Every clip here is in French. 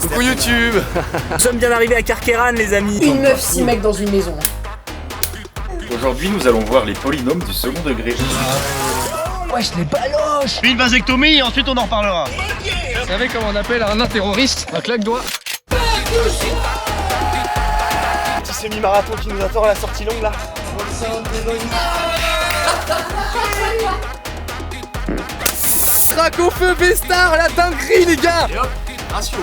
Coucou YouTube. Nous sommes bien arrivés à Carqueiranne les amis. Une meuf, 6 mecs dans une maison. Aujourd'hui, nous allons voir les polynômes du second degré. Wesh les baloches. Puis une vasectomie et ensuite on en reparlera. Vous savez comment on appelle un terroriste? Un claque-doigt. Petit semi-marathon qui nous attend à la sortie longue là. Trac au feu, Bestar, la dinguerie les gars. Et hop, ratio.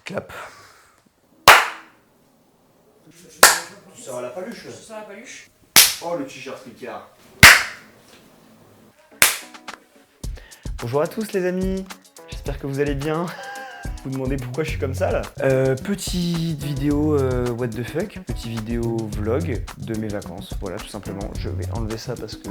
Clap. Ça va la paluche. Ça la paluche. Oh le t-shirt Ricard. Bonjour à tous les amis, j'espère que vous allez bien. Vous demandez pourquoi je suis comme ça là. Petite vidéo what the fuck, petite vidéo vlog de mes vacances, voilà tout simplement. Je vais enlever ça parce que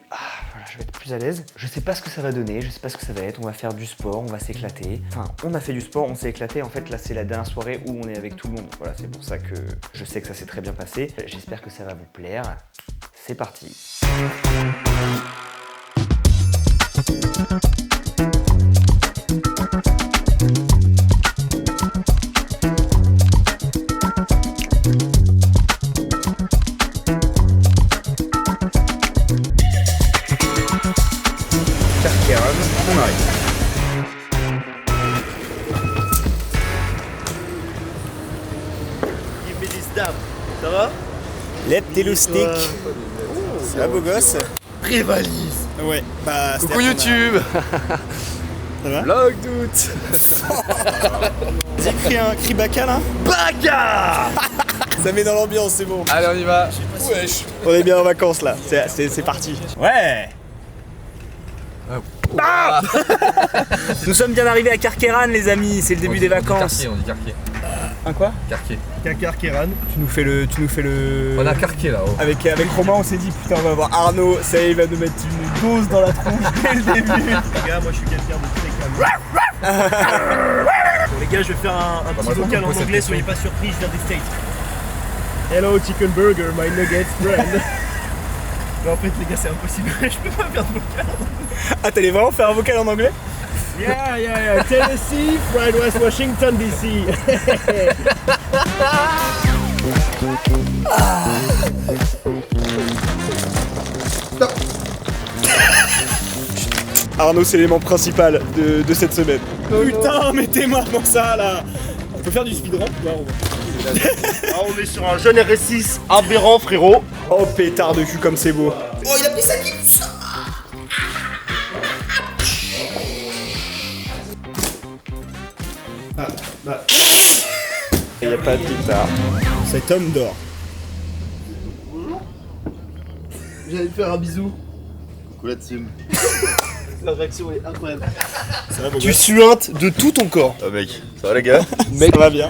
voilà, je vais être plus à l'aise. Je sais pas ce que ça va donner, je sais pas ce que ça va être. On va faire du sport, on va s'éclater. Enfin, on a fait du sport, on s'est éclaté. En fait, là, c'est la dernière soirée où on est avec tout le monde. Voilà, c'est pour ça que je sais que ça s'est très bien passé. J'espère que ça va vous plaire. C'est parti. Carqueiranne, on arrive. Give me this dab. Ça va? Leptéloustique. Ça va beau gosse? Prévalise. Ouais, bah Coucou YouTube. Ça va? Vlog doute. Vas-y, crie Baka là. Baka. Ça met dans l'ambiance, c'est bon. Allez on y va. Wesh. On est bien en vacances là, c'est parti. Ouais. Nous sommes bien arrivés à Carqueiranne les amis, c'est le début des vacances. On dit quartier. Un quoi? Quartier. Carqueiranne. Tu nous fais le. On a quartier là-haut. Avec Romain, on s'ait dit putain, on va voir Arnaud, ça y est, il va nous mettre une dose dans la tronche dès le début. Les gars, moi je suis quelqu'un de très calme. Bon, les gars, je vais faire un petit vocal en anglais, soyez pas surpris, je viens des States. Hello chicken burger, my nuggets friend. Mais en fait les gars c'est impossible, je peux pas faire de vocal. Ah, t'allais vraiment faire un vocal en anglais? Yeah, Tennessee, fried West Washington DC. Arnaud, c'est l'élément principal de cette semaine. Putain, mettez-moi dans ça là. On peut faire du speedrun? Alors on est sur un jeune RS6 aberrant frérot. Oh pétard de cul comme c'est beau. Il n'y a pas de guitare. Cet homme dort. J'allais te faire un bisou. Coucou la team. La réaction est incroyable. Ça va, beau Tu gosse? suintes de tout ton corps. Ah mec, ça va les gars? Ça va bien.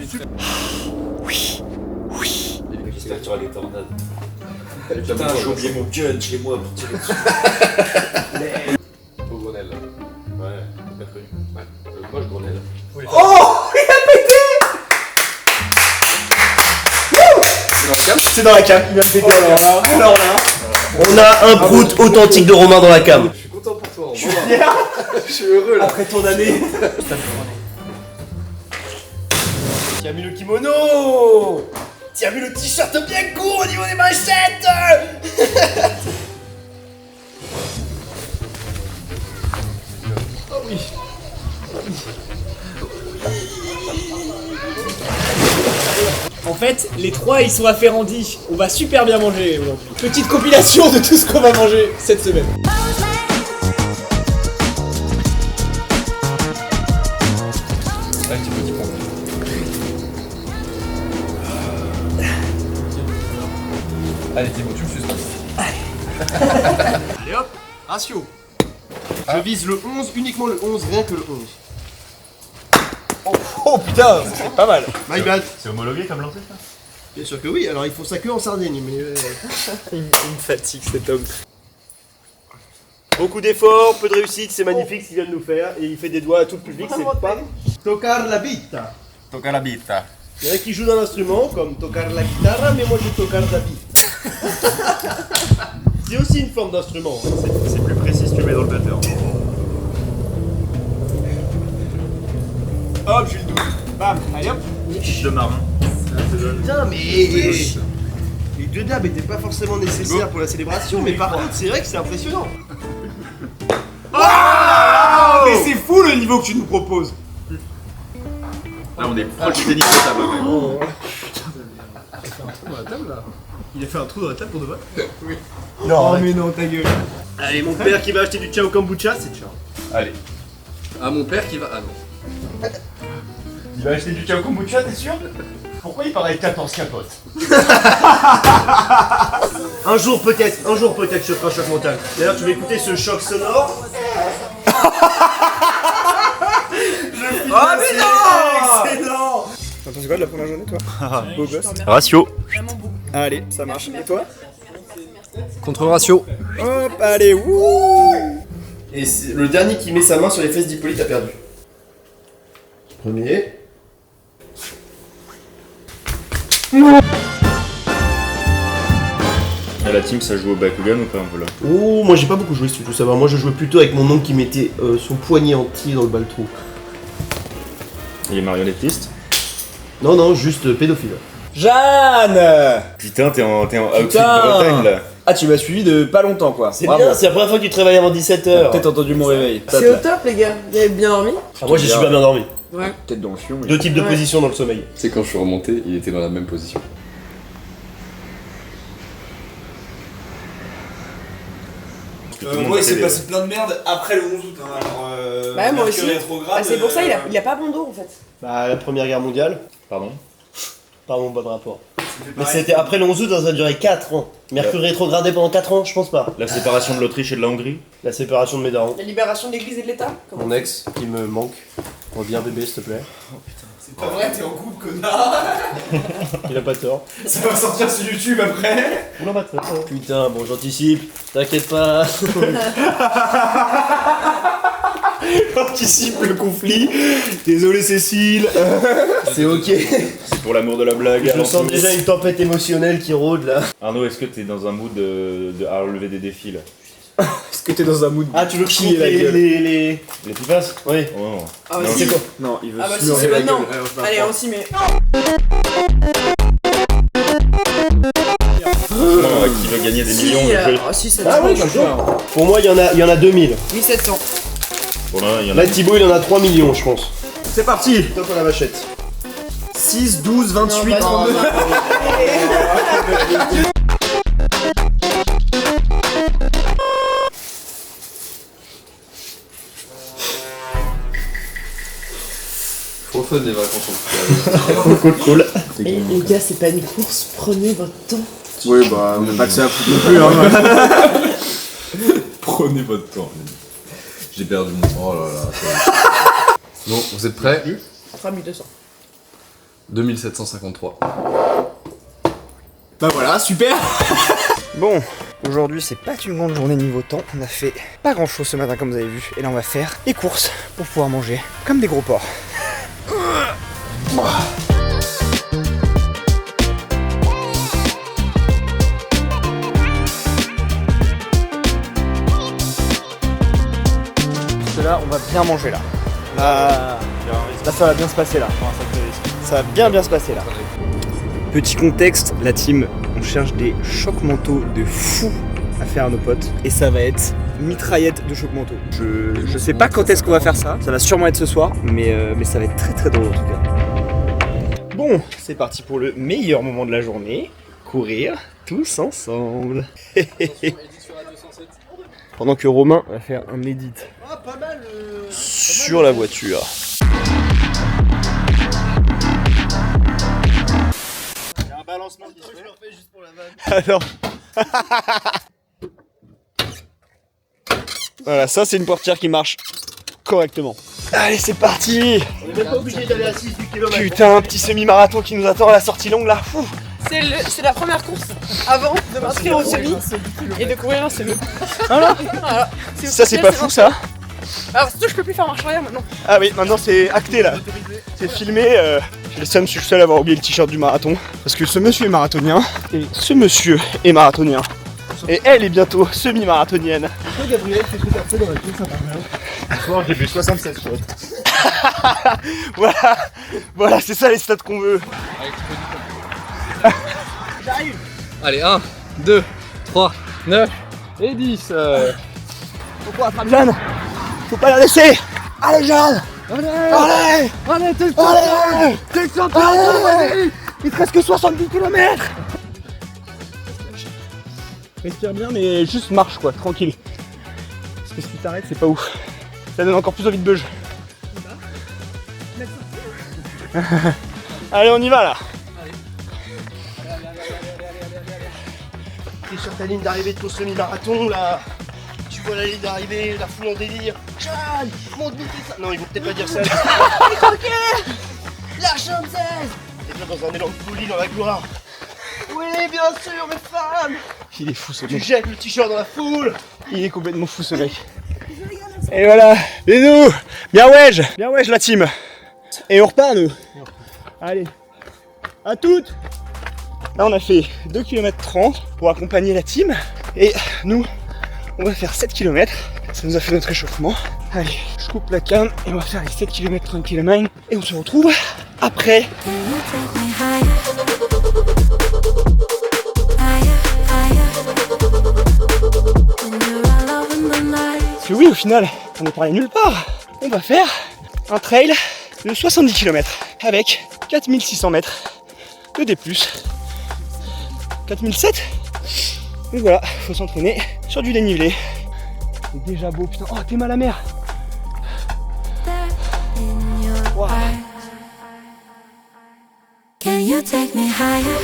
J'espère qu'il y aura des tornades. Putain, j'ai oublié mon gun chez moi pour tirer dessus. Au Grenelle. Ouais, pas connu. Ouais, moi je Grenelle. Oui. C'est dans la cam, il vient de péter alors là. On a un prout authentique de Romain dans la cam. Je suis content pour toi. Je suis fier. Je suis heureux là. Après ton année. Tu as mis le kimono. Tu as mis le t-shirt bien court au niveau des manchettes. En fait, les trois ils sont à Ferrandi. On va super bien manger aujourd'hui. Petite compilation de tout ce qu'on va manger cette semaine. Un petit petit pont. Allez Thibaut, tu me suces. Allez hop, ratio. Je vise le 11, uniquement le 11, rien que le 11. Oh putain, c'est pas mal. My bad. C'est homologué comme lancer ça? Bien sûr que oui, alors ils font ça que en Sardaigne, mais... Il me fatigue cet homme. Beaucoup d'efforts, peu de réussite, c'est magnifique ce qu'il vient de nous faire. Et il fait des doigts à tout le public, c'est pas... Tocar la bita. Toca la bita. Il y en a qui jouent d'un instrument, comme tocar la guitare, mais moi je tocar la bita. C'est aussi une forme d'instrument. C'est plus précis si tu le mets dans le batteur. Allez hop. De marin. Putain, mais. Les 2 dabs étaient pas forcément nécessaires pour la célébration, mais par contre, c'est vrai que c'est impressionnant. Oh, mais c'est fou le niveau que tu nous proposes. Là, on est proche du tennis de table. Oh. Il a fait un trou dans la table pour de vrai? Oui. Non, Oh mais non, ta gueule. Allez, mon père qui va acheter du chao kombucha, c'est ciao. Allez. Ah, mon père qui va. Ah non. il va acheter du chao kombucha, t'es sûr? Pourquoi il paraît 14 capotes? Un jour peut-être, je ferai un choc mental. D'ailleurs, tu vas écouter ce choc sonore. Oh mais non! Excellent! T'en penses quoi de la première journée, toi? Beau gosse. Ratio. Allez, ça marche. Et toi? Contre ratio. Hop, allez, wouh! Et le dernier qui met sa main sur les fesses d'Hippolyte a perdu. Premier. La team, ça joue au Bakugan ou pas un peu là? Oh, moi j'ai pas beaucoup joué si tu veux savoir. Moi je jouais plutôt avec mon oncle qui mettait son poignet entier dans le bal-trou. Il est marionnettiste. Non, non, juste pédophile. Jeanne! Putain, t'es en outfit Putain. de Bretagne là. Ah, tu m'as suivi de pas longtemps quoi. C'est Bravo. bien, c'est la première fois que tu te réveilles avant 17h. Peut-être entendu mon réveil. C'est au top les gars, vous avez bien dormi? Moi j'ai super bien dormi. Ouais. Peut-être dans le fion. Deux types de Ouais. positions dans le sommeil. C'est quand je suis remonté, il était dans la même position. Moi, il s'est passé plein de merde après le 11 août. Hein. Alors, Bah, moi aussi. Bah, c'est pour ça il a pas bon dos en fait. Bah, la première guerre mondiale. Pardon. Pardon, bon rapport. Mais c'était après le 11 août, ça a duré 4 ans. Mercure rétrogradé pendant 4 ans, je pense pas. La séparation de l'Autriche et de la Hongrie. La séparation de mes darons. La libération de l'église et de l'État. Mon ex qui me manque. Reviens bébé s'il te plaît. C'est pas vrai, t'es en couple, connard. Il a pas tort. Ça va sortir sur YouTube après. Oula, pas tort. Putain, bon j'anticipe. T'inquiète pas. J'anticipe le conflit. Désolé Cécile. C'est ok. C'est pour l'amour de la blague. Je sens déjà une tempête émotionnelle qui rôde là. Arnaud, est-ce que t'es dans un mood à relever des défis là? Est-ce que t'es dans un mood? Ah tu veux Chier la les gueule. les Les pipasses? Oui. Oh non. Ah bah Non, si. C'est quoi? Non, il veut Ah bah se si, c'est leurrer la maintenant. gueule. Allez, on s'y met. Franchement, qui veut gagner des millions de jeux? Ah si, ça Ah oui, d'accord. Pour moi il y en a 2000. 1700. Bon là, il y en a. Là Thibaut il en a 3 millions je pense. C'est parti. Top à la vachette. 6, 12, 28, Non, bah, 32. Trop fun les vacances en tout cas. Cool. Et les gars, c'est pas une course, prenez votre temps. Oui, bah, on n'a pas que ça à foutre non plus. Hein. Prenez votre temps. J'ai perdu mon temps. Oh là là. Bon, vous êtes prêts? 3200. 2753. Bah voilà, super. Bon, aujourd'hui c'est pas une grande journée niveau temps. On a fait pas grand chose ce matin comme vous avez vu. Et là on va faire les courses pour pouvoir manger comme des gros porcs. Parce que là on va bien manger là. Là ça va bien se passer là. Ça va bien se passer là. Petit contexte, la team, on cherche des chocs mentaux de fou à faire à nos potes. Et ça va être mitraillette de chocs mentaux. Je sais pas quand est-ce qu'on va faire ça. Ça va sûrement être ce soir, mais ça va être très très drôle en tout cas. Bon, c'est parti pour le meilleur moment de la journée. Courir tous ensemble. Pendant que Romain va faire un edit sur la voiture. Balancement qui se fait. Je le refais juste pour la vanne. Alors. Voilà, ça c'est une portière qui marche correctement. Allez, c'est parti. On est même pas obligé d'aller à 6 du kilomètre. Putain, un petit semi-marathon qui nous attend à la sortie longue là. Fou. C'est la première course avant de m'inscrire au semi et de courir un semi. Voilà. Ça c'est pas fou ça. Alors surtout je peux plus faire marche arrière maintenant. Ah oui, maintenant c'est acté là. C'est filmé. J'ai le seum, je suis le seul à avoir oublié le t-shirt du marathon. Parce que ce monsieur est marathonien. Et ce monsieur est marathonien. Et elle est bientôt semi-marathonienne. Gabriel, qu'est-ce que t'as fait dans la course à part là? Ce soir j'ai bu 76 shots. Voilà. Voilà, c'est ça les stats qu'on veut. Allez, 1, 2, 3, 9 et 10. Faut qu'on attrape Jeanne. Faut pas la laisser. Allez Jeanne. Allez. T'es le champion. T'es le champion. Allez. Il te reste que 70 km. Respire bien mais juste marche quoi, tranquille. Parce que si tu t'arrêtes c'est pas ouf. Ça donne encore plus envie de beuge. Allez on y va là. T'es sur ta ligne d'arrivée de ton semi-marathon là. Tu vois la ligne d'arrivée, la foule en délire. Jeanne, monte vite ça. Non, ils vont peut-être pas dire ça. Ok, la chanteuse. Et toi dans un élan de folie dans la gloire. Oui, bien sûr, mes femmes. Il est fou ce Tu mec. jettes le t-shirt dans la foule. Il est complètement fou ce mec. Et voilà. Et nous, bien wedge la team. Et on repart nous. Allez, à toutes. Là on a fait 2 km 30 pour accompagner la team. Et nous, on va faire 7 km. Ça nous a fait notre échauffement. Allez, je coupe la canne et on va faire les 7 km tranquille main. Et on se retrouve après. Parce que oui, au final, on n'est pas allé nulle part. On va faire un trail de 70 km avec 4600 mètres de D+. 4007. Donc voilà, faut s'entraîner sur du dénivelé. C'est déjà beau, putain. Oh, t'es mal à mer. Wow. Can you take me higher?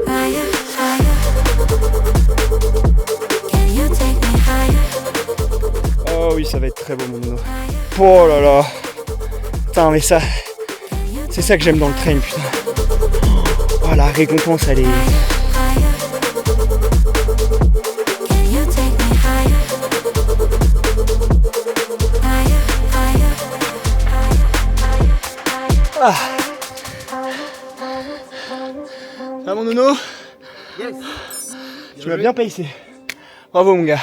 Higher, higher. Can you take me higher? Oh oui, ça va être très beau mon dodo. Oh là là. Putain, mais ça, c'est ça que j'aime dans le train, putain. Oh, la récompense, elle est... Can you take me higher? Higher, higher. Ah. Ah mon nono? Yes. Tu m'as bien pacé. Bravo mon gars.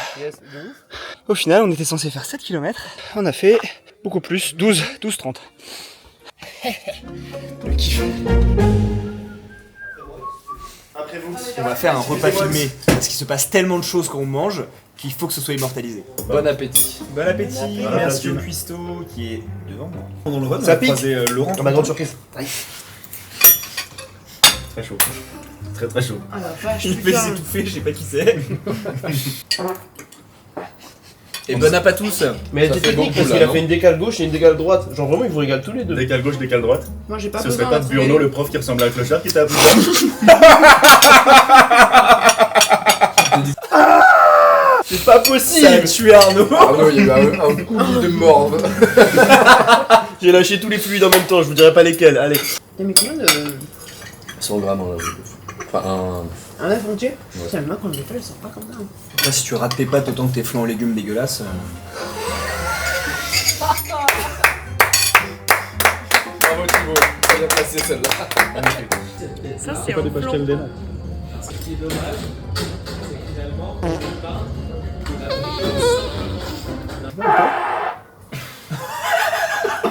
Au final, on était censé faire 7 km. On a fait beaucoup plus, 12-30. Le kiff. Après vous. On va faire un repas filmé parce qu'il se passe tellement de choses quand on mange qu'il faut que ce soit immortalisé. Bon appétit. Bon appétit, merci au cuistot qui est devant moi. Ça pique. Laurent. Ma grande surprise. Très chaud. Très très chaud. Ah la vache, Il fait putain. s'étouffer, je sais pas qui c'est. Et bon appétit à tous. Mais elle Ça était fait bon technique parce coup, là, qu'il a non fait une décale gauche et une décale droite. Genre vraiment, ils vous régalent tous les deux. Décale gauche, décale droite. Moi j'ai pas Ce besoin serait pas d'entraîner. Burno, le prof qui ressemble à un clochard, qui t'a appelé ça? C'est pas possible. Ça a tué Arnaud. Arnaud, il y a eu un coup de mort. J'ai lâché tous les fluides en même temps, je vous dirai pas lesquels. Allez. Mais combien de. 100 grammes, enfin Un œuf entier? Putain, moi quand je l'ai fait, elles sont pas comme ça. Après, si tu rates tes pâtes autant que tes flancs en légumes dégueulasses. Bravo Thibaut, t'as bien placé celle-là. Ça c'est un flan.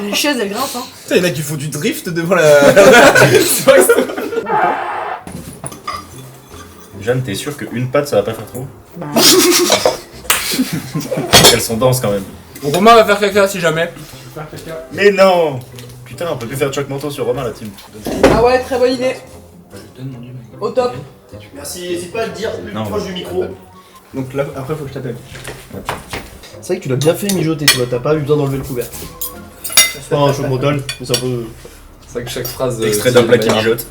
Les chaises elles grimpent hein. Putain, y'en a qui font du drift devant la. Jeanne, t'es sûr qu'une patte ça va pas faire trop? Elles sont denses quand même. Bon, Romain va faire caca si jamais. Mais non! Putain, on peut plus faire de choc menton sur Romain la team. Ah ouais, très bonne idée. Au top. Merci, n'hésite pas à le dire plus Non, proche du micro. Donc là, après, faut que je t'appelle. C'est vrai que tu l'as bien fait mijoter, tu vois, t'as pas eu besoin d'enlever le couvercle. C'est pas un choc mental, mais c'est un peu. C'est vrai que chaque phrase. Extrait d'un plat qui mijote.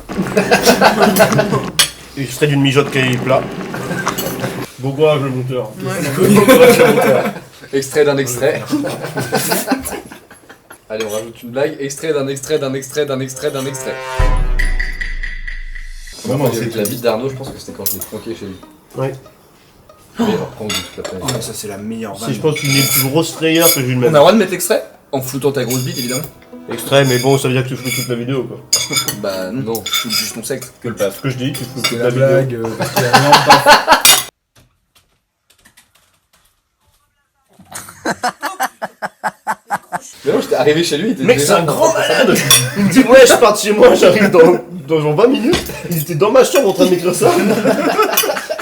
Extrait d'une mijote qui est plat. Bon courage le monteur. Extrait d'un extrait. Allez, on rajoute une blague. Extrait d'un extrait d'un extrait d'un extrait d'un extrait. Vraiment, Moi, c'est la bite d'Arnaud, je pense que c'était quand je l'ai tronqué chez lui. Ouais. Mais après, on dit toute la Oh, mais ça, c'est la meilleure vanne. C'est je pense une des plus grosses frayeurs que j'ai eu de On ma a vie. le droit de mettre l'extrait en floutant ta grosse bite, évidemment. Extrait, mais bon, ça veut dire que tu fous toute la vidéo quoi. Bah non, je floute juste ton sexe. Que le paf. Ce que je dis, tu fous toute C'est la la vidéo. blague, parce qu'il y a rien de Mais non, j'étais arrivé chez lui, il était Mec, c'est déjà un dans grand sa salle. malade. Il me dit, ouais, je pars de chez moi, j'arrive dans genre 20 minutes. Il était dans ma chambre en train de m'écrire ça.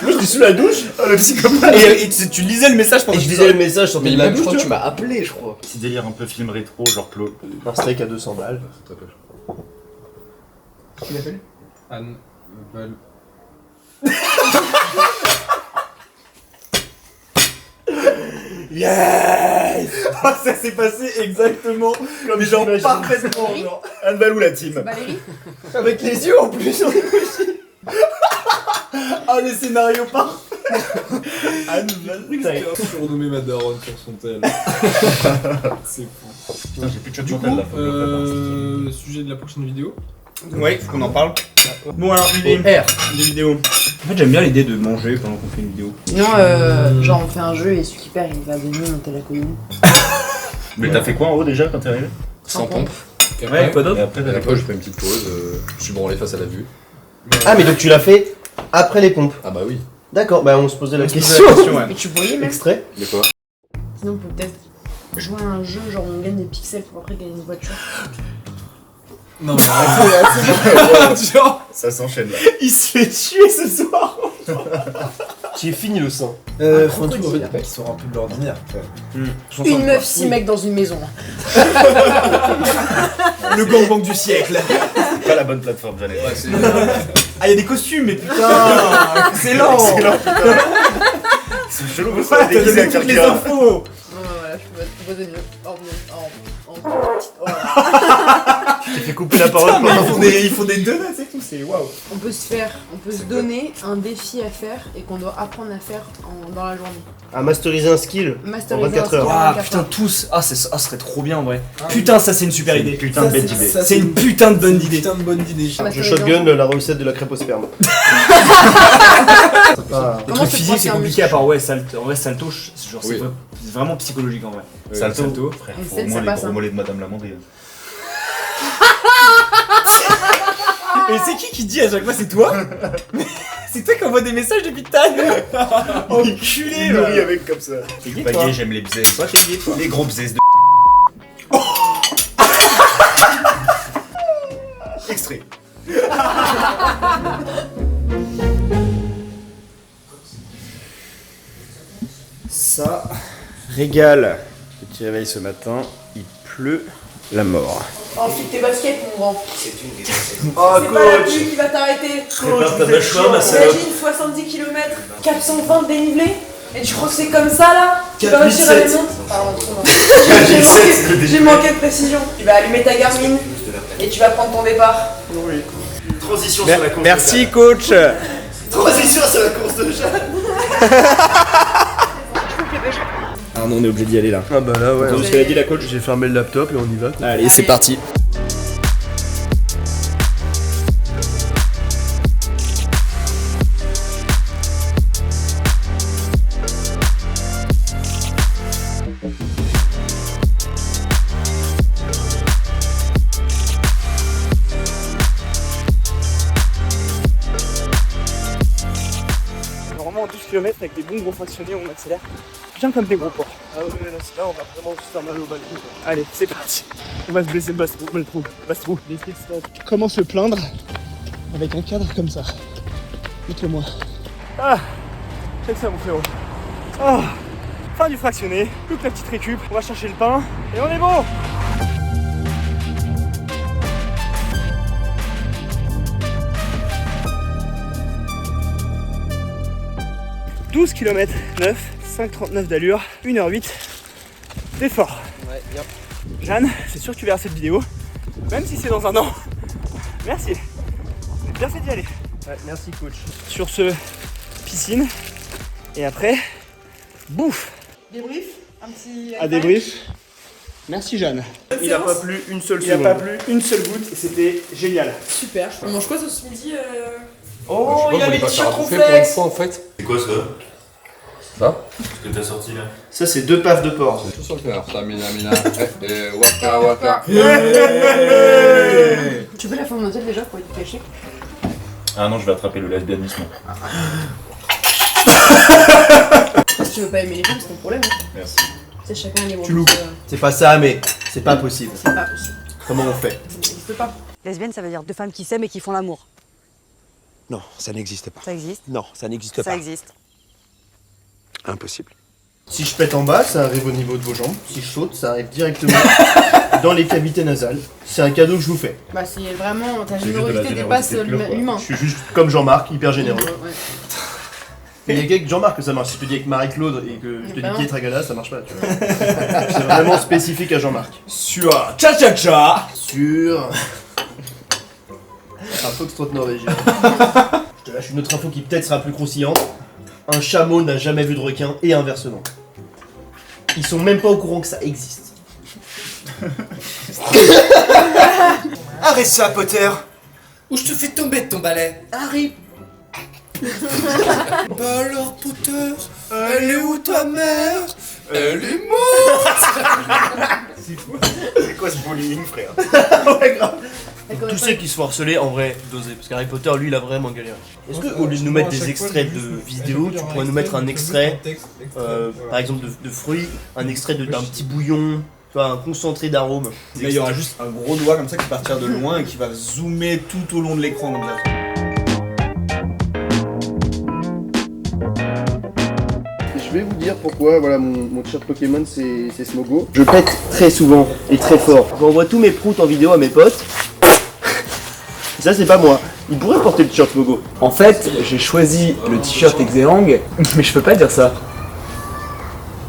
Moi, j'étais sous la douche. Ah, le psychopathe. Et tu lisais le message pendant Et je que tu lisais le message sur Mais la même, je douche. crois que tu tu m'as appelé, je crois. Petit délire un peu film rétro, genre Claude. vois. Un steak à 200 balles. Qui l'appelle Anne Val. Yes. Ça s'est passé exactement comme genre j'imagine. parfaitement. Genre. Anne Valou, la team. Valérie? Avec les yeux en plus. Ah, le scénario parfait. Anne Surnommé ma daronne sur son tel. C'est fou. Putain, j'ai plus de Du choc coup, mental là, faut que je le prépare. sujet de la prochaine vidéo. Ouais, faut qu'on en parle. Bon, alors, l'idée des vidéos. En fait, j'aime bien l'idée de manger pendant qu'on fait une vidéo. Non, genre on fait un jeu et celui qui perd il va venir monter la colline. Mais t'as fait quoi en haut déjà quand t'es arrivé? Sans pompe. Et Ouais, quoi d'autre? Et après, après, j'ai fait une petite pause, je suis branlé face à la vue. Ah, mais donc tu l'as fait après les pompes. Ah bah oui. D'accord, bah on se posait la On se question. posait la question, ouais. Mais tu voyais même. Extrait. De quoi Sinon on peut peut-être jouer à un jeu, genre on gagne des pixels pour après gagner une voiture. Non, mais arrêtez. ça s'enchaîne là. Il se fait tuer ce soir. Qui est fini le sang. Faut un truc en fait, qui sort un peu de l'ordinaire. Une meuf, 6 mecs dans une maison. Le gangbang du siècle. Pas la bonne plateforme, Janet. Ouais, c'est... Ah, il y a des costumes, mais putain. Excellent. C'est chelou, vous Ouais, t'as déguisé donné à toutes les quelqu'un. infos. Non, voilà, je peux te proposer mieux. J'ai fait couper la parole. Putain, mais ils font des donuts et tout, c'est waouh. On peut se donner un défi à faire et qu'on doit apprendre à faire dans la journée. À masteriser un skill en Masteriser 24 un heures. skill. Ah putain, tous. Ah, ce serait trop bien en vrai. Putain, ça c'est une super idée. Putain de bête idée. C'est une putain de bonne idée. Putain de bonne idée. Je shotgun la recette de la crêpe au sperme. Les Comment trucs se physiques passe c'est un compliqué à part ouais, salto, en vrai salto, genre Oui. c'est vraiment psychologique en vrai. Salto. Frère, Une faut scène, au moins ça les passe, gros hein. mollets de Madame Lamandée. Et c'est qui dit à chaque fois c'est toi? C'est toi qui envoie des messages depuis tout à l'heure. Enculé Nourri là. avec comme ça. T'es gay Pas toi? gay, j'aime les bzaises. Toi t'es gay toi? Les gros bzaises de. Extrait. Ça régale. Petit réveil ce matin, il pleut la mort. Ensuite tes baskets mon grand. Oh C'est pas la pluie qui va t'arrêter. Prépare ta mâchoire, ma salope. Imagine 70 km, 420 de dénivelé. Et tu crois que c'est comme ça là? Tu vas réussir à aller monter? Pardon, excuse-moi. J'ai manqué de précision. Tu vas allumer ta Garmin et tu vas prendre ton départ. Transition sur la course. Merci coach. Transition sur la course de Jeanne. Ah non, on est obligé d'y aller là. Ah bah là ouais. Comme ce qu'elle a dit la coach. J'ai fermé le laptop et on y va. Allez, c'est parti. Normalement en 12 km avec des bons gros fractionnés on accélère bien comme des gros porcs. Ah ouais, là, là on va vraiment se faire mal au ballon. Allez, c'est parti. On va se blesser le basse-trou. Comment se plaindre avec un cadre comme ça? Dites-le-moi. Ah, check ça mon frérot. Ah, fin du fractionné, plus que la petite récup. On va chercher le pain et on est bon. « 12 km 9, 5,39 d'allure, 1h08 d'effort. Ouais, bien. Jeanne, c'est sûr que tu verras cette vidéo, même si c'est dans un an. Merci. J'ai bien fait d'y aller. Ouais, merci coach. Sur ce, piscine. Et après, bouffe. Débrief? Un petit. À débrief. Merci Jeanne. Il a pas plu une seule Il n'a seconde. pas plu une seule goutte et c'était génial. Super. On mange quoi ce midi? Oh, il y a les pas t-shirts faire à bouffer complexes. pour une fois en fait. C'est quoi ça? Ça Ce que t'as sorti là? Ça c'est 2 paves de porc. Tout sur le cœur, ça, mina. Waka waka. Tu veux la forme d'hôtel déjà pour être caché? Ah non, je vais attraper le lesbianisme. Si tu veux pas aimer les femmes, c'est ton problème. Hein. Merci. Tu sais, chacun a les Tu loupes. C'est pas ça, mais C'est pas possible. C'est pas possible. Comment on fait? Ça n'existe pas. Lesbienne, ça veut dire deux femmes qui s'aiment et qui font l'amour. Non, ça n'existe pas. Ça existe. Non, ça n'existe pas. Ça existe. Impossible. Si je pète en bas, ça arrive au niveau de vos jambes. Si je saute, ça arrive directement dans les cavités nasales. C'est un cadeau que je vous fais. Bah si vraiment ta C'est juste de la générosité dépasse générosité pure, quoi. l'humain. Je suis juste comme Jean-Marc, hyper généreux. Ouais. Mais il y a qu'avec Jean-Marc que ça marche. Si je te dis avec Marie-Claude et que je te dis Bah non. Pietro Gala, ça marche pas, tu vois. C'est vraiment spécifique à Jean-Marc. Sur Cha-Cha-Cha. Sur... un foxtrot norvégien. Je te lâche une autre info qui peut-être sera plus croustillante. Un chameau n'a jamais vu de requin et inversement. Ils sont même pas au courant que ça existe. Arrête ça, Potter. Ou je te fais tomber de ton balai. Harry. Bah alors, Potter, elle est où ta mère? Elle est morte. C'est quoi ce bullying, frère? Ouais, grave. Tous ceux qui se font harceler, en vrai, dosez. Parce qu'Harry Potter, lui, il a vraiment galéré. Est-ce que, au lieu de nous mettre des extraits de vidéos, tu pourrais nous mettre un extrait, par exemple de fruits, un extrait d'un petit bouillon, tu vois, un concentré d'arôme. Il y aura juste un gros doigt comme ça qui partira de loin et qui va zoomer tout au long de l'écran comme ça. Je vais vous dire pourquoi voilà, mon t-shirt Pokémon c'est Smogo. Je pète très souvent et très fort. J'envoie tous mes proutes en vidéo à mes potes. Ça c'est pas moi. Ils pourraient porter le t-shirt Smogo. En fait, j'ai choisi le t-shirt Exelang, mais je peux pas dire ça.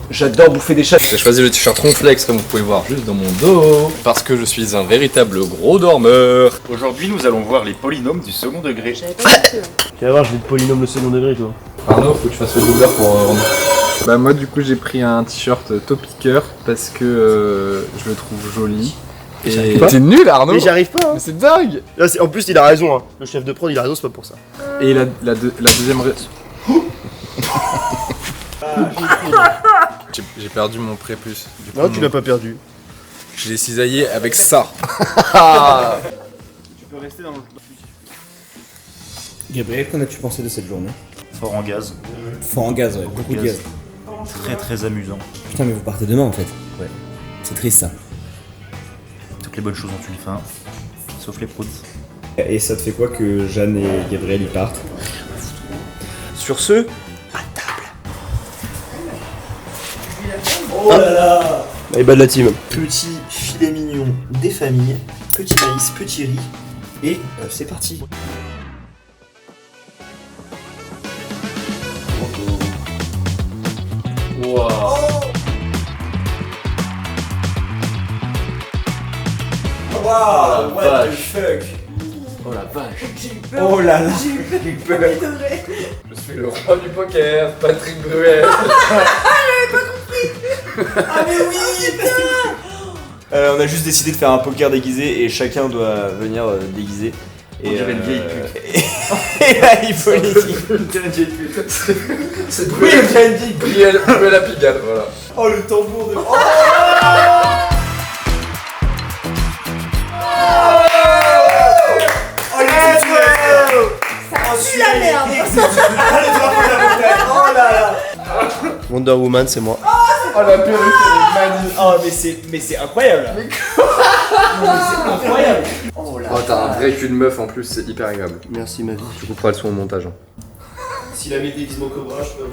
J'adore bouffer des chats. J'ai choisi le t-shirt Ronflex comme vous pouvez voir juste dans mon dos. Parce que je suis un véritable gros dormeur. Aujourd'hui, nous allons voir les polynômes du second degré. Tu vas voir, je vais te polynôme le second degré toi. Arnaud, faut que tu fasses le doubleur pour rendre. Bah moi du coup j'ai pris un t-shirt Topiqueur parce que je le trouve joli. Et t'es nul Arnaud. Mais j'arrive pas. Mais c'est dingue. Là, en plus il a raison. Hein. Le chef de prod il a raison, c'est pas pour ça. Et la deuxième j'ai perdu mon prépuce. Du coup, Non, tu l'as pas perdu. Je l'ai cisaillé avec ça. Tu peux rester dans le... Gabriel, qu'en as-tu pensé de cette journée? Fort en gaz. Fort en gaz, ouais, beaucoup de gaz. Très très amusant. Putain, mais vous partez demain en fait. Ouais. C'est triste ça. Toutes les bonnes choses ont une fin, sauf les proutes. Et ça te fait quoi que Jeanne et Gabriel y partent? Sur ce... Oh là là. Allez, bas de la team. Petit filet mignon des familles, petit maïs, petit riz, et c'est parti. Wow. Waouh, what vache. the fuck. Oh la vache. Oh là là. Je suis le roi du poker, Patrick Bruel. Ah mais oui, putain. On a juste décidé de faire un poker déguisé et chacun doit venir déguisé. Et dirait une vieille pute. Et là il faut les dire. C'est Bruel à Pigalle, voilà. Oh le tambour de... C'est la merde. Oh là là. Wonder Woman, c'est moi. Oh la perruque, elle est magnifique. Oh mais c'est incroyable. Mais c'est incroyable. Oh t'as un vrai cul de meuf en plus, c'est hyper agréable. Merci ma vie. Tu couperas le son au montage. Hein. S'il avait des Gizmo Cobra, je peux...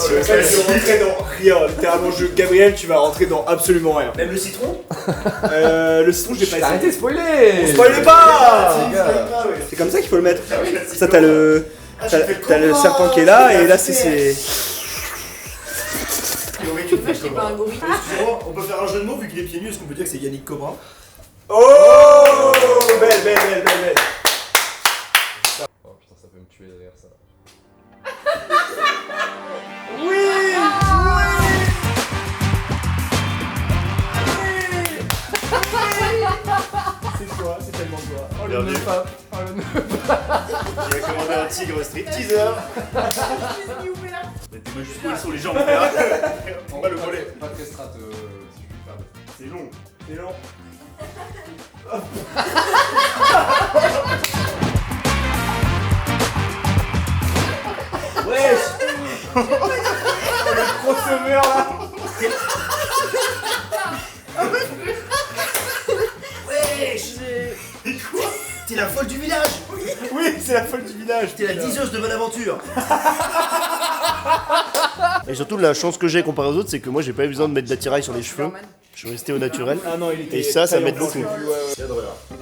Tu vas rentrer dans rien, littéralement Gabriel tu vas rentrer dans absolument rien. Même le citron? Le citron je l'ai pas essayé. Arrêtez de spoiler. Spoilez pas. C'est comme ça qu'il faut le mettre. Ça t'as le... T'as le serpent qui est là et là c'est... J'étais pas un gorille. Excusez-moi, on peut faire un jeu de mots vu qu'il est pieds nus, est-ce qu'on peut dire que c'est Yannick Cobra? Oh belle. Oh putain ça peut me tuer derrière ça. C'est toi, c'est tellement toi. Oh le Bienvenue. neuf. Oh le neuf. Il a commandé un tigre stripteaser. Mettez moi juste sur les jambes, frère. En bas le volet. Pas très strat si je puis faire. C'est long. C'est long. crossover là. T'es la folle du village. Oui, c'est la folle du village. T'es la diseuse de Bonaventure. Et surtout, la chance que j'ai comparé aux autres, c'est que moi j'ai pas eu besoin de mettre d'attirail sur les cheveux. Je suis resté au naturel. Ah non, il était Et ça m'aide taillé en beaucoup. plus.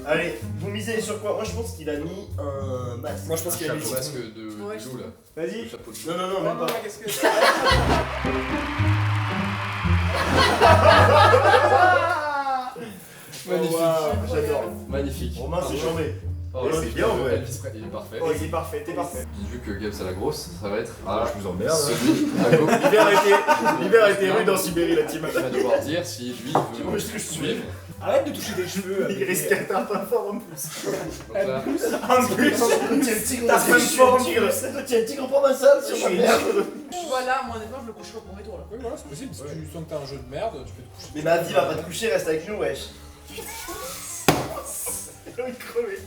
Allez, vous misez sur quoi? Moi je pense qu'il a mis un masque. Moi je pense qu'il a mis Le masque de loup là. Vas-y. Le chapeau de loup. Non, même pas. Qu'est-ce que c'est? Magnifique. J'adore. Magnifique. Romain, c'est chambé. Oh, Ouais, c'est c'est bien, ouais. Elvis Presley, il est parfait. Oh, il est parfait, t'es parfait. Vu que Gab c'est la grosse, ça va être. Je vous emmerde. Celui à gauche. L'hiver a été rude dans Sibérie, la team. Il va devoir dire si lui veut suivre. Arrête de toucher des cheveux. Il risque d'être un peu fort en plus. Donc là, En plus, tiens le tigre, t'as même fort en tigre. Tiens le tigre pour ma salle sur ma merde. Voilà, moi honnêtement, je le coucherai au premier tour là. Oui, voilà, c'est possible. Si tu sens que t'as un jeu de merde, tu peux te coucher. Mais ma vie va pas te coucher, reste avec nous, wesh. J'ai envie de crever.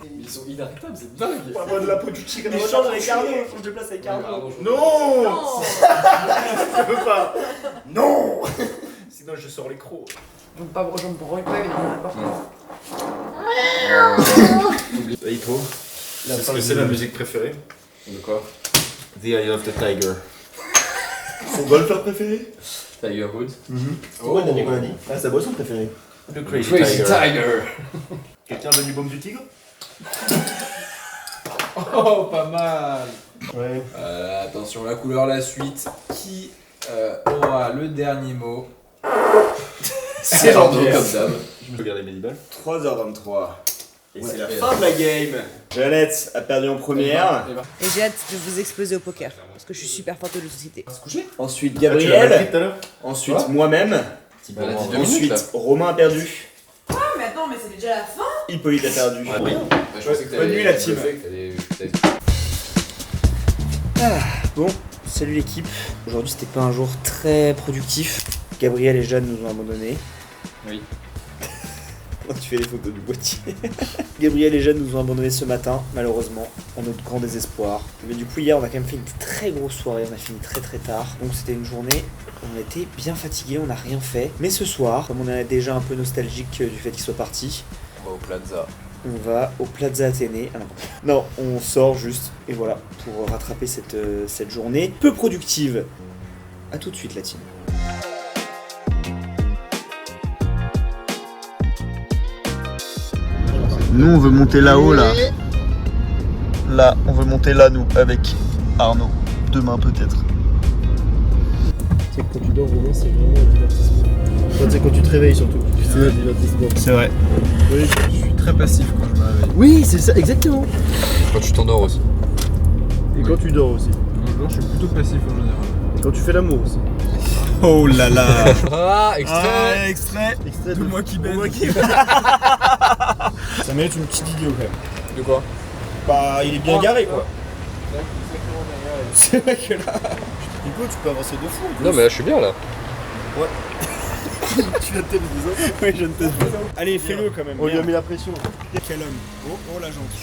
ils sont inarrêtables, c'est dingue. Pas moi de la peau du tigre. Mais je change avec Arnaud. Faut que je place avec Arnaud. Non. Je peux pas. Non. Sinon je sors les crocs. Donc pas rejoindre pour pas évidemment, d'accord. Et il trouve. C'est ce que c'est la musique préférée. De quoi? The Eye of the Tiger. Son golfeur préféré? Tiger Woods. C'est quoi le dernier qu'on a dit? Ah, sa boisson préférée. The Crazy Tiger. Quelqu'un donne du baume du tigre? Oh, pas mal. Ouais. Attention, la couleur, la suite. Qui aura le dernier mot? C'est Arnaud comme d'hab. Je me regarde les balles. 3h23. Et c'est la Ouais. fin de la game. Jeannette a perdu en première. Et j'ai hâte de vous exploser au poker. Parce que je suis super forte de société. Ensuite Tu l'as pris Gabriel. tout à l'heure? Ensuite moi-même. Elle a dit 2 minutes Ensuite là. Romain a perdu. Ah mais attends, mais c'est déjà la fin. Hippolyte a perdu. Bah, je pensais que Bonne nuit, la team. Bon, salut l'équipe. Aujourd'hui c'était pas un jour très productif. Gabriel et Jeanne nous ont abandonnés. Oui. Quand tu fais les photos du boîtier. Gabriel et Jeanne nous ont abandonnés ce matin, malheureusement, en notre grand désespoir. Mais du coup hier on a quand même fait une très grosse soirée, on a fini très très tard. Donc c'était une journée, on était bien fatigués, on n'a rien fait. Mais ce soir, comme on est déjà un peu nostalgique du fait qu'il soit parti, On va au Plaza. on va au Plaza Athénée. Ah non, on sort juste, et voilà, pour rattraper cette journée peu productive. A tout de suite la team. Nous, on veut monter là-haut, là. Là, on veut monter là, nous, avec Arnaud. Demain, peut-être. C'est que quand tu dors, Romain, c'est vraiment un divertissement. Enfin, c'est quand tu te réveilles surtout. C'est un divertissement. C'est vrai. Oui. Je suis très passif quand je me réveille. Oui, c'est ça, exactement. Quand tu t'endors aussi. Et quand tu dors aussi. Non, je suis plutôt passif en général. Et quand tu fais l'amour aussi. Oh là là. Ah, extrait. Extrait. Extrait De moi qui baise. Ça mérite une petite vidéo quand même. De quoi? Bah, il est bien garé quoi. C'est vrai que là. Nico, tu peux avancer de fou. Non, mais là je suis bien là. Tu viens de t'aider des autres. Oui, je ne t'aide pas. Allez, fais-le quand même. On lui a mis la pression. Quel homme. Oh la jante.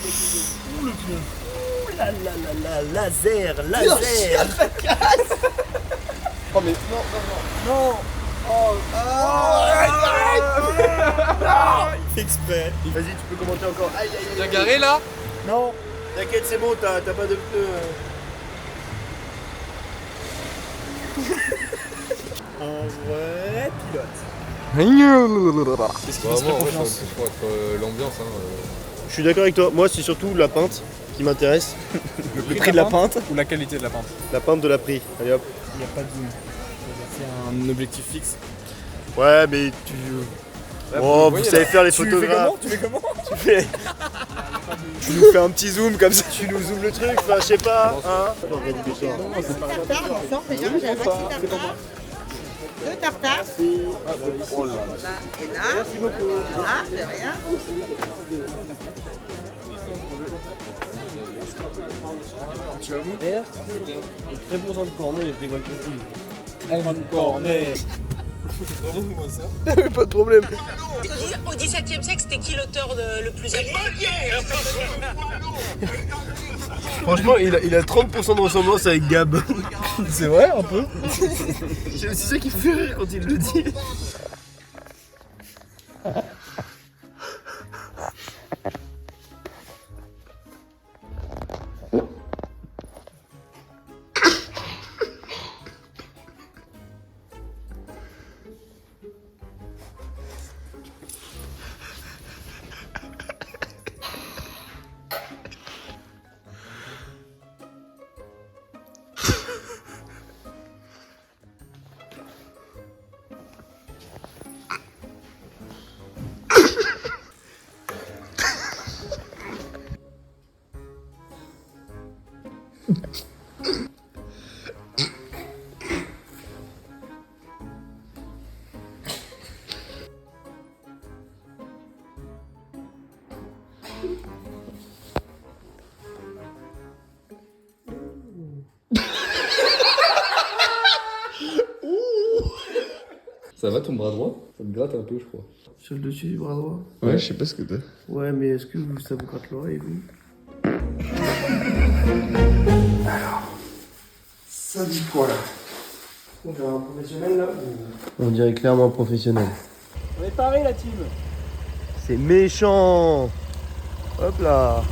Oh le pied. Oh là là là là, laser, laser. Oh mais non, non, non. Non. Oh, Exprès. Vas-y, tu peux commenter encore. Aïe, aïe, aïe. Bien garé là? Non. T'inquiète, c'est bon, t'as pas de pneus. Un vrai pilote. Qu'est-ce qu'il faut être l'ambiance. Hein, Je suis d'accord avec toi. Moi, c'est surtout la pinte qui m'intéresse. Le prix de la pinte. Ou la qualité de la pente? La pinte de la prix. Allez hop. Il n'y a pas de zoom. C'est un objectif fixe. Ouais, mais tu. Oh, vous savez faire les photographes. Tu fais comment Tu nous fais un petit zoom comme ça. Tu nous zoomes le truc. Enfin, je sais pas. Hein. Deux tartares. Merci beaucoup. Ah, de rien. Tu vas mourir. Très bon de cornet, je rigole beaucoup. Un cornet. Remonte-moi ça. Pas de problème. Au XVIIe siècle, c'était qui l'auteur le plus élevé? Franchement, il a 30% de ressemblance avec Gab. C'est vrai, un peu. C'est ça qui me fait rire quand il le dit. Ça va ton bras droit? Ça me gratte un peu, je crois. Sur le dessus du bras droit? Ouais, je sais pas ce que t'as. Ouais, mais est-ce que ça vous gratte l'oreille, vous? Alors, ça dit quoi là? On dirait un professionnel là ou... On dirait clairement un professionnel. On est paré la team. C'est méchant. Hop là.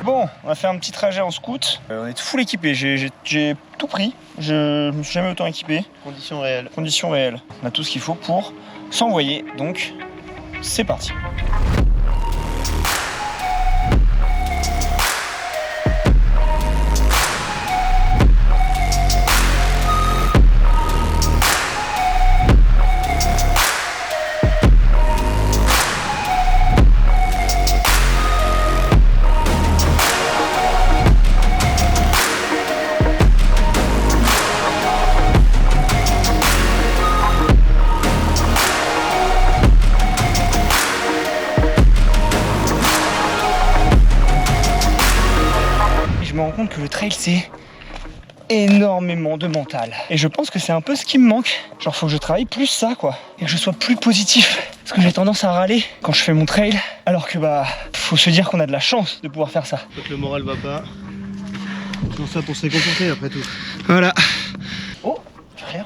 Bon, on a fait un petit trajet en scout. On est full équipé, j'ai tout pris. Je me suis jamais autant équipé. Conditions réelles. Conditions réelles. On a tout ce qu'il faut pour s'envoyer, donc c'est parti. Je me rends compte que le trail c'est énormément de mental. Et je pense que c'est un peu ce qui me manque. Genre faut que je travaille plus ça quoi. Et que je sois plus positif. Parce que j'ai tendance à râler quand je fais mon trail. Alors que bah faut se dire qu'on a de la chance de pouvoir faire ça. Quand le moral va pas. Pour ça pour se réconforter après tout. Voilà. Oh, rien.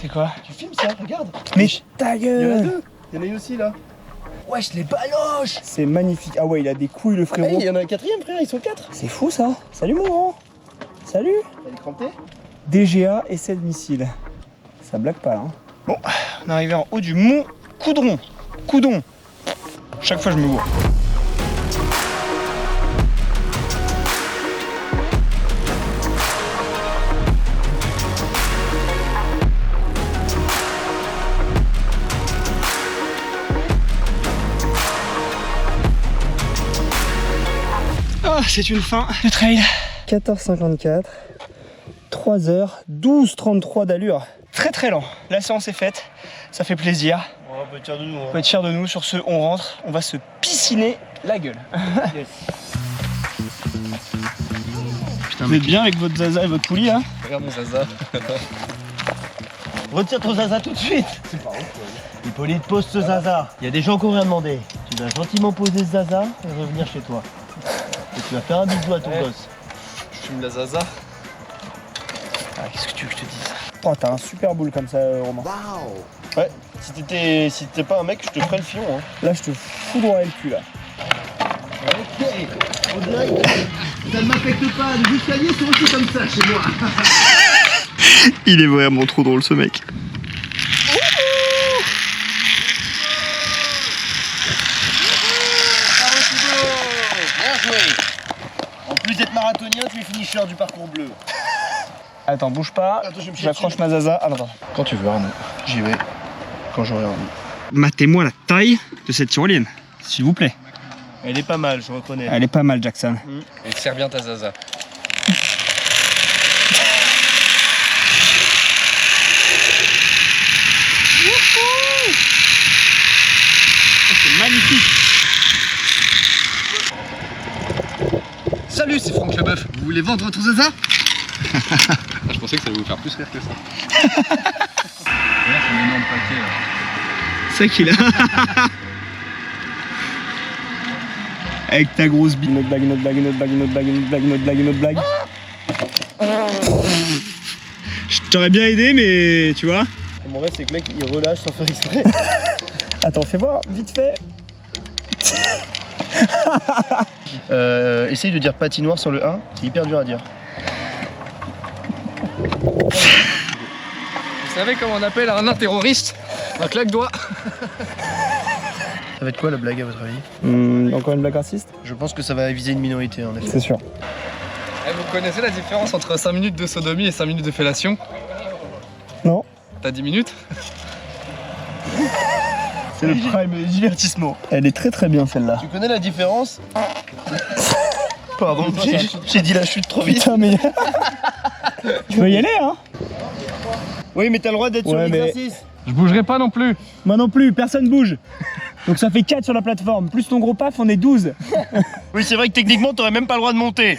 C'est quoi? Tu filmes ça, regarde. Mais ta Il y en a gueule. deux. Il y en a une aussi là. Wesh les baloches. C'est magnifique. Ah ouais il a des couilles le frérot. Il y en a un quatrième frère, ils sont 4. C'est fou ça. Salut mon grand. Salut. Elle est crampée. DGA essai de missile. Ça blague pas là. Hein. Bon, on est arrivé en haut du mont Coudron. Coudon. Chaque fois je me vois. Ah, c'est une fin de trail. 14,54. 3 heures, 12,33 d'allure. Très très lent. La séance est faite, ça fait plaisir. On peut être fiers de nous. On peut être fiers de nous. Sur ce, on rentre, on va se pisciner la gueule. Yes. Putain, vous êtes bien avec votre zaza et votre poulie là? Regarde mon zaza. Retire ton zaza tout de suite. C'est pas ouf. Hippolyte, pose ce zaza. Il y a des gens qui ont rien demandé. Tu vas gentiment poser ce zaza et revenir chez toi. Et tu vas faire un bisou à ton gosse. Je fume la zaza. Ah, qu'est-ce que tu veux que je te dise? Oh, t'as un super boule comme ça, Romain. Waouh. Ouais, si t'étais pas un mec, je te ferais le fion. Hein. Là, je te foudroierais le cul là. Ok, on dirait que ça ne m'affecte pas. Les escaliers sont aussi comme ça chez moi. Il est vraiment trop drôle ce mec. Bien joué. En plus d'être marathonien, tu es finisher du parcours bleu. Attends, bouge pas. J'accroche ma zaza. Ah, attends. Quand tu veux, Arnaud. J'y vais quand j'aurai envie. Matez-moi la taille de cette tyrolienne, s'il vous plaît. Elle est pas mal, je reconnais. Elle est pas mal, Jackson. Et serre bien ta zaza. C'est magnifique. Salut, c'est Franck Leboeuf. Vous voulez vendre votre zaza? pensais que ça allait vous faire plus rire que ça. Là, c'est un énorme paquet là. C'est qu'il a. Avec ta grosse bite. Une autre blague, une autre blague, une autre blague, une autre blague, une autre blague, une autre blague, une autre blague. Je t'aurais bien aidé, mais tu vois. Et mon rêve, c'est que le mec il relâche sans faire exprès. Attends, fais voir, vite fait. Essaye de dire patinoire sur le 1, c'est hyper dur à dire. Vous savez comment on appelle un terroriste? Un claque-doigt. Ça va être quoi la blague à votre avis? Encore une blague raciste? Je pense que ça va viser une minorité en effet. C'est sûr. Vous connaissez la différence entre 5 minutes de sodomie et 5 minutes de fellation? Non. T'as 10 minutes? C'est le prime divertissement. Elle est très très bien celle-là. Tu connais la différence? Pardon, j'ai dit la chute trop vite. Putain, mais. Tu veux y aller, hein? Oui, mais t'as le droit d'être sur l'exercice. Je bougerai pas non plus. Moi non plus, personne bouge. Donc ça fait 4 sur la plateforme. Plus ton gros paf, on est 12. Oui, c'est vrai que techniquement, t'aurais même pas le droit de monter.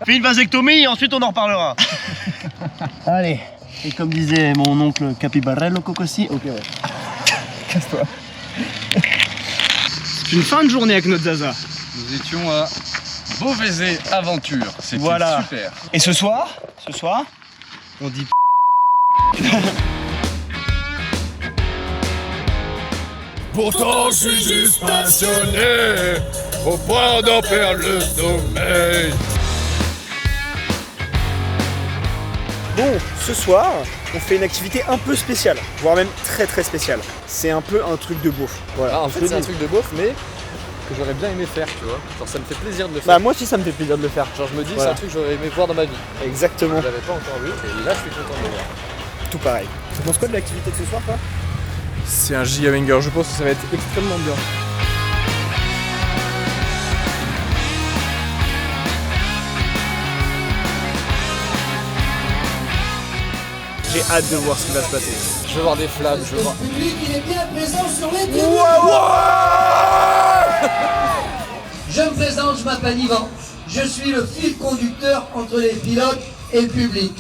Fais une vasectomie et ensuite on en reparlera. Allez. Et comme disait mon oncle Capibarello Cocossi, ok ouais. Casse-toi. C'est une fin de journée avec notre Zaza. Nous étions à Beauvaisis Aventure. C'était voilà. Super. Et ce soir, on dit Pourtant je suis juste passionné au point d'en perdre le sommeil. Bon, ce soir, on fait une activité un peu spéciale, voire même très très spéciale. C'est un peu un truc de beauf. Voilà. Ah, en fait, c'est un truc de beauf, mais que j'aurais bien aimé faire, tu vois. Genre, ça me fait plaisir de le faire. Bah, moi aussi, ça me fait plaisir de le faire. Genre, je me dis, Voilà. c'est un truc que j'aurais aimé voir dans ma vie. Exactement. Je l'avais pas encore vu, et là, je suis content de le voir. Tout pareil. Tu penses quoi de l'activité de ce soir, toi? C'est un giga banger, je pense que ça va être extrêmement bien. J'ai hâte de voir ce qui va se passer. Je veux voir des flammes, je veux voir. Le public, il est bien présent sur les tribunes. Je me présente, je m'appelle Yvan. Je suis le fil conducteur entre les pilotes et le public.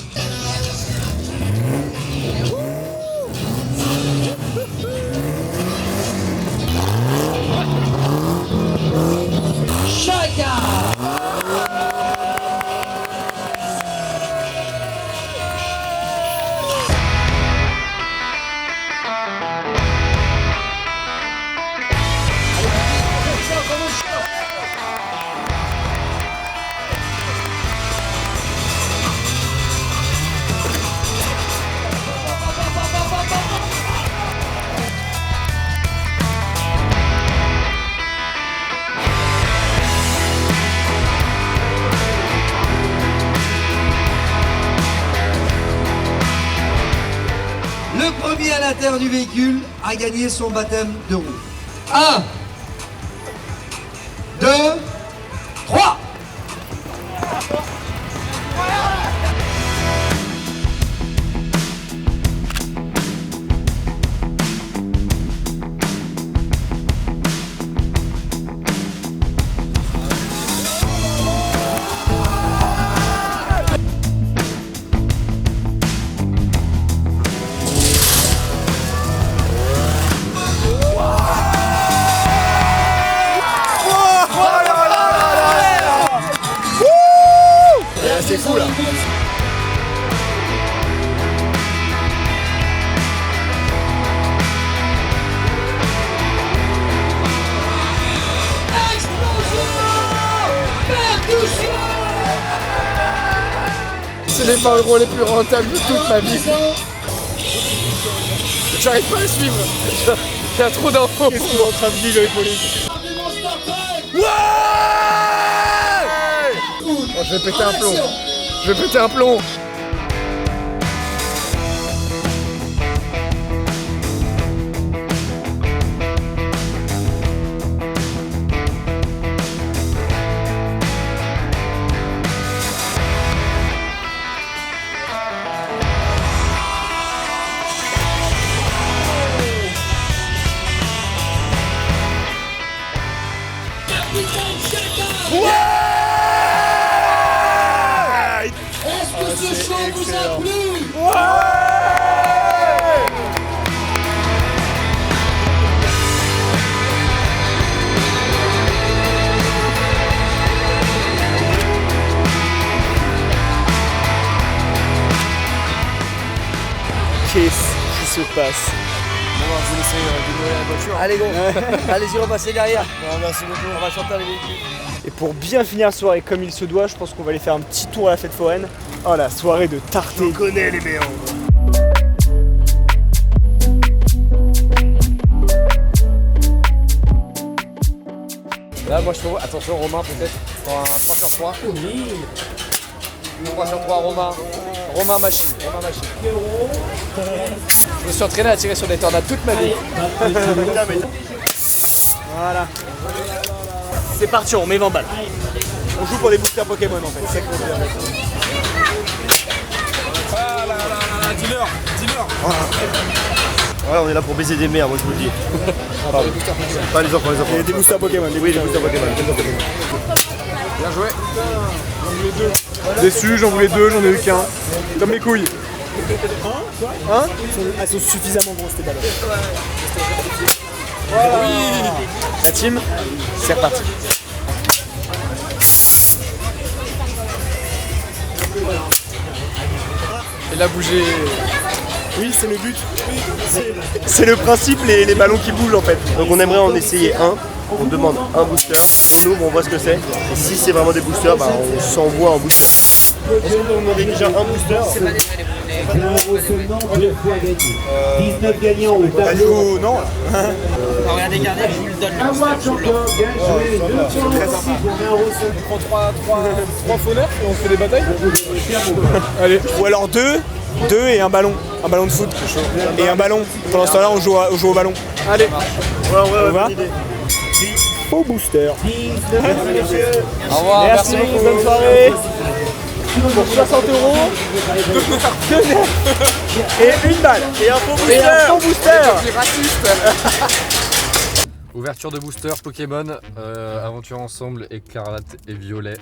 Le premier à l'intérieur du véhicule a gagné son baptême de roue. 1, 2, 3. C'est fou là. C'est les 20 € les plus rentables de toute ma vie. J'arrive pas à suivre. Il y a trop d'infos. Qu'est-ce qu'on est en train de vivre avec Pauline? Oh, je vais péter un plomb. Je vais péter un plomb. Qu'est-ce qui se passe? On va vous laisser démarrer la voiture. Allez go, allez-y, on va passer derrière. Non, merci beaucoup. On va chanter les véhicules. Et pour bien finir la soirée comme il se doit, je pense qu'on va aller faire un petit tour à la fête foraine. Oh la soirée de tarté. Je connais les méandres. Là, moi je trouve, attention Romain peut-être, pour un 3 sur 3. Oui. 3 sur 3 Romain. Romain machine. Je me suis entraîné à tirer sur des tornades toute ma vie. Voilà. C'est parti, on met 20 balles. On joue pour des boosters Pokémon en fait, c'est ça qu'on veut dire. Ah là là là, dis-leur. Ouais, on est là pour baiser des mères, moi je vous le dis. Pas les enfants, Il y a des boosters Pokémon. Oui, des boosters Pokémon. Bien joué. Déçu, j'en voulais 2, j'en ai eu qu'un. Comme mes couilles. Hein? Elles sont suffisamment grosses tes balles. Oui. La team, c'est reparti. Il a bougé. Oui, c'est le but. C'est le principe, les ballons qui bougent en fait. Donc on aimerait en essayer un. On demande un booster, on ouvre, on voit ce que c'est. Et si c'est vraiment des boosters, bah on s'envoie un booster. Est-ce qu'on peut demander déjà un booster? C'est pas des seulement 19 gagnants au tableau. Non. Regardez, je vous le donne. Un match encore, bien joué. 3 fauneurs et on fait des batailles. Allez. Ou alors deux et un ballon de foot. Et un ballon. Pendant ce temps-là, on joue au ballon. Allez. Ouais, va. bonne idée. Faux booster. Au revoir, Merci beaucoup, bonne soirée. Pour 60 €, 2 et une balle. Et un faux booster. Ouverture de booster Pokémon, aventure ensemble, écarlate et violet.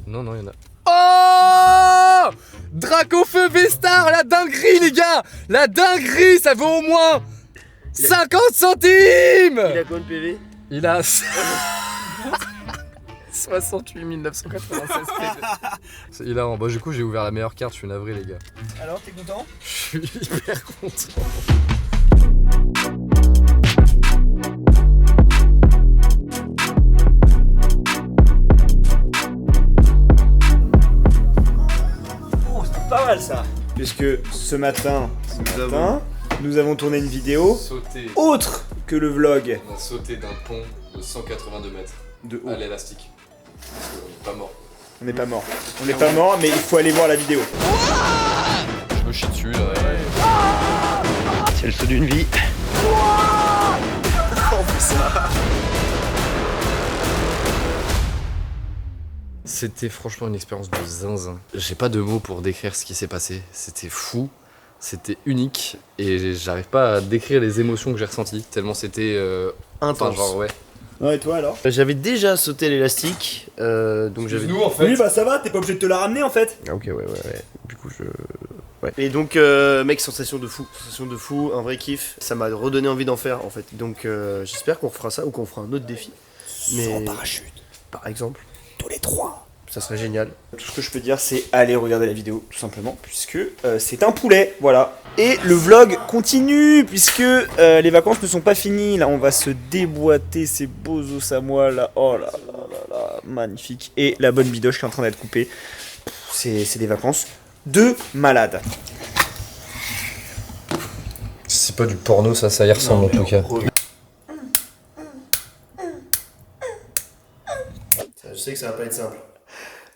Non, il y en a. Oh Dracofeu V-Star, la dinguerie les gars. La dinguerie, ça vaut au moins 50 centimes. Il a combien de PV? Il a 68 996 PV. C'est hilarant. Bah du coup j'ai ouvert la meilleure carte, je suis navré les gars. Alors, t'es content? Je suis hyper content. Pas mal ça. Puisque ce matin, nous avons tourné une vidéo autre que le vlog. On a sauté d'un pont de 182 mètres de haut à l'élastique. On n'est pas mort. On n'est pas mort. On n'est pas mort, mais il faut aller voir la vidéo. Je me chie dessus là. C'est le saut d'une vie. C'était franchement une expérience de zinzin. J'ai pas de mots pour décrire ce qui s'est passé. C'était fou, c'était unique et j'arrive pas à décrire les émotions que j'ai ressenties tellement c'était intense. Genre, ouais. Ouais, et toi alors? J'avais déjà sauté l'élastique, donc j'avais. Nous en fait. Oui, bah ça va, t'es pas obligé de te la ramener en fait. Ah, ok, ouais. Du coup, ouais. Et donc, mec, sensation de fou, un vrai kiff. Ça m'a redonné envie d'en faire en fait. Donc, j'espère qu'on refera ça ou qu'on fera un autre défi. Sans parachute. Par exemple. Tous les 3. Ça serait génial. Tout ce que je peux dire, c'est aller regarder la vidéo, tout simplement, puisque c'est un poulet, voilà. Et le vlog continue, puisque les vacances ne sont pas finies. Là, on va se déboîter ces beaux os à moi, là. Oh là là là là, magnifique. Et la bonne bidoche qui est en train d'être coupée. C'est des vacances de malade. C'est pas du porno, ça y ressemble en tout cas. Je sais que ça va pas être simple.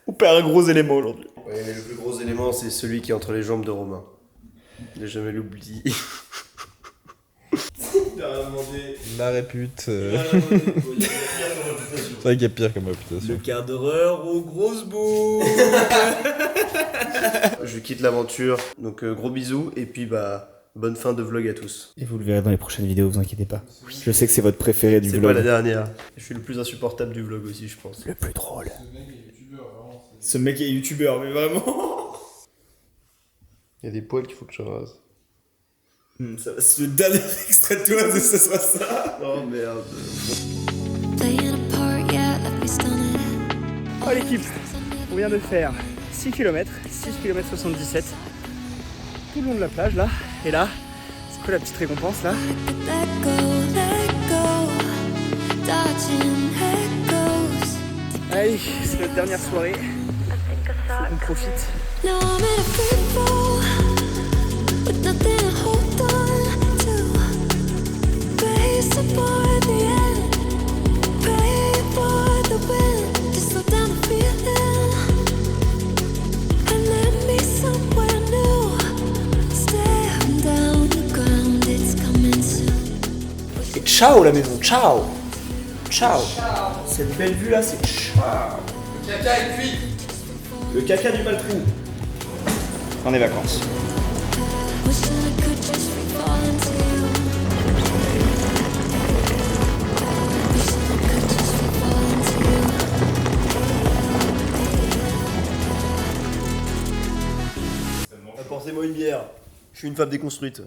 On perd un gros élément aujourd'hui. Ouais, mais le plus gros élément, c'est celui qui est entre les jambes de Romain. Ne jamais l'oublier. La répute. C'est vrai qu'il y a pire comme réputation. Le quart d'horreur aux grosses boules. Je quitte l'aventure, donc gros bisous, et puis bonne fin de vlog à tous. Et vous le verrez dans les prochaines vidéos, vous inquiétez pas. Je sais que c'est votre préféré du vlog. C'est pas la dernière. Je suis le plus insupportable du vlog aussi, je pense. Le plus drôle. Ce mec est youtubeur, mais vraiment. Il y a des poils qu'il faut que je rase. Ça va, c'est le dernier extrait de toi, ce soit ça. Oh merde. Oh l'équipe, on vient de faire 6 km, 6 km 77. tout le long de la plage là. Et là, c'est quoi la petite récompense là? Allez, c'est notre dernière soirée. On profite. Et ciao la maison, ciao. Ciao. Cette belle vue là, c'est ciao. Le caca est cuit. Le caca du maltrou. Fin des vacances. Apportez-moi une bière. Je suis une femme déconstruite.